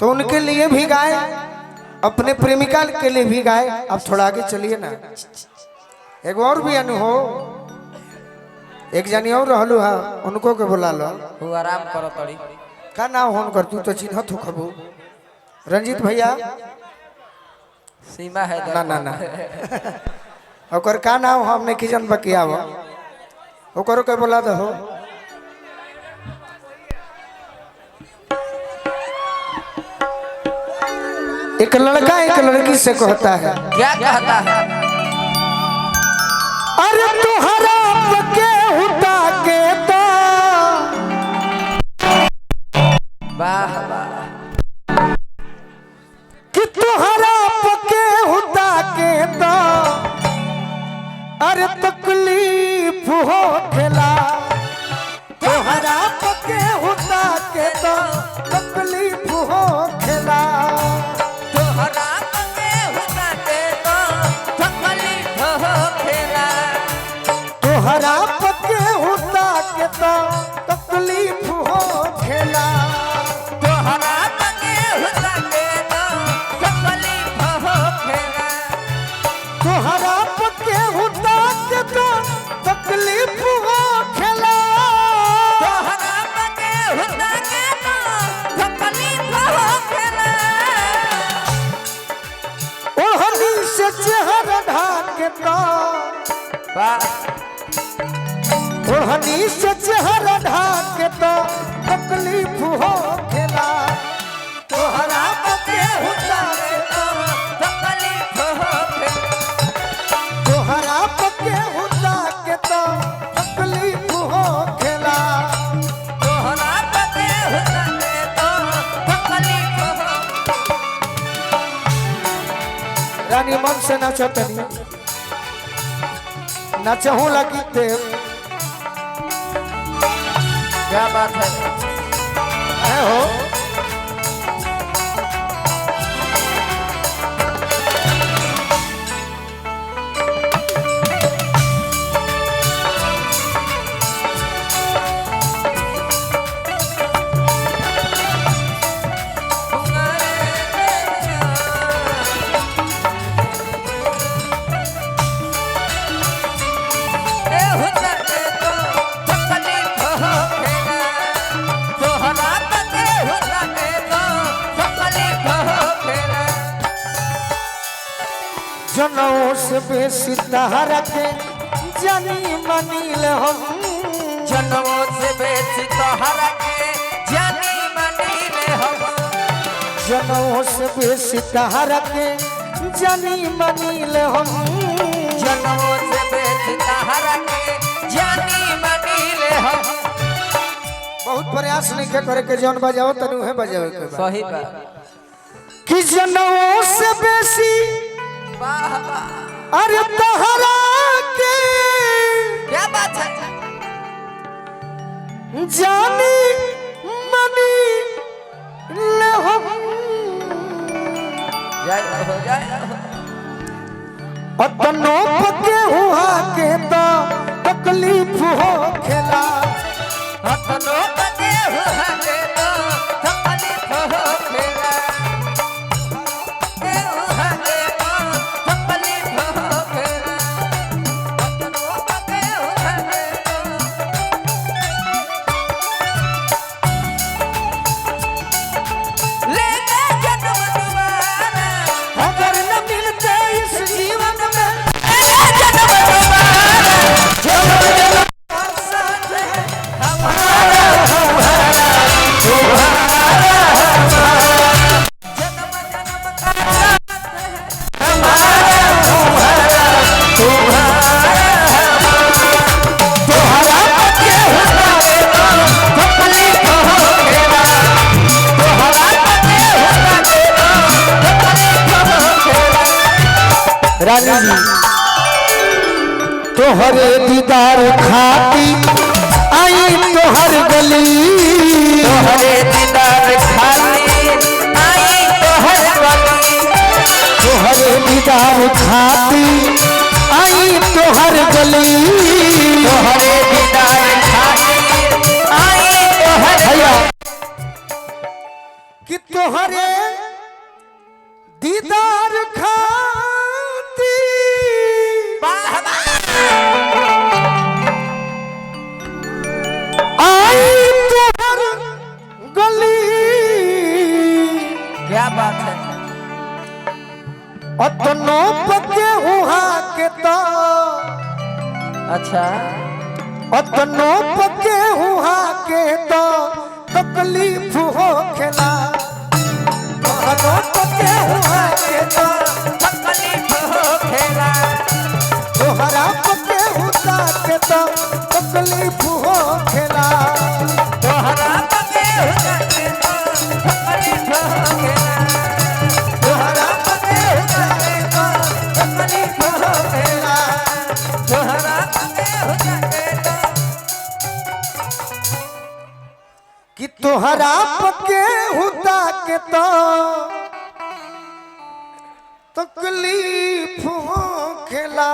तो उनके लिए भी गाए, अपने प्रेमिका के लिए भी गाए। अब थोड़ा आगे चलिए ना, एक और भी अनुभव, एक जनी और रहलू है, उनको के बुला लो। तू आराम करो तड़ी का नाम होन कर, तू तो चिन्हत हो खबू। रंजीत भैया सीमा है ना ना ना ओकर का नाम हमने की जन बकिया ओकरो के बुला दो। एक लड़का एक लड़की से कहता है, क्या कहता है? अरे तुहरा पके हुटा के तो वाह वाह, कि तुहरा पके हुटा के तो अरे तकलीफ हो खेला। तुहरा पके हुटा के तो तकलीफ हो खेला। तोहरा पके हुटा के तो तकलीफ हो खेला। तुहरा पके हुटा के तो तकलीफ हो खेला। तोहरा पके हुटा के तो तकलीफ हो खेला। तुहरा पके हुटा के तो तकलीफ हो खेला। तोहरा पके हुटा के तो तकलीफ हो खेला। ओढ़नी से चेहरा ढाक के तो वाह, ओढ़नी से चेहरा ढाक के तो तकलीफ हो खेला। तुहरा पके हुटा के तो तकलीफ हो खेला। तुहरा पके हुटा के तो तकलीफ हो खेला। तोहरा पके हुटा के तो तकलीफ हो। रानी मन से नाचो तनी, नाचहूँ लगी देव। क्या बात है? हो जनों से बेसी तहरा के जानी मनील हम। जनों से बेसी तोहरा के जानी मनीले हम। जनों से बेसी तहरा के जानी मनील हम। जनों से बेसी तोहरा के जानी मनीले हम। बहुत प्रयास नहीं के करे के जौन बजाओ तनु है बजावे के बा। सही बात। कि जनों से बेसी वाह वाह, अरे तहरा के क्या बात है? जानी मनी ले हम। जय हो जय हो। अतनो पके हुआ के तो तकलीफ हो खेला। हथनो पके हुआ के तो तकलीफ हो खेला। के हुआ के तो तकलीफ हो खेला। हथनो पके हुआ के तो लेके जन्म दोबारा। अगर न मिलते इस जीवन में लेके जन्म दोबारा। जन्म साथ है हमारा हमारा तुम्हारा हमारा। जन्म जन्म का साथ है हमारा तुम्हारा तुम्हारा हमारा। तोहरा पके हुआ के तो तकलीफ हो खेला। तोहरा पके हुआ के तो तकलीफ हो खेला। रानी जी तोहरे दीदार खाती आई तोहर गली। तोहरे दीदार खाली आई तोहर गली। तोहरे दीदार खाती आई तोहर गली। तोहरे दीदार खाली आई तोहर भैया कि तोहरे दीदार खाती आई तोहर गली क्या बात है। अतनो पके हुआ के तो अच्छा अतनो पके हुआ के तो तकलीफ हो खेला अतनो पके हुआ के तो तकलीफ हो खेला तोहरा पके हुआ के तो तकलीफ हो खेला तोहरा पके हुआ के तो तकलीफ हो खेला तोहरा पके हुआ के तो तकलीफ हो खेला तोहरा पके हुआ के तो कि तोहरा पके हुआ के तो तकलीफ हो खेला।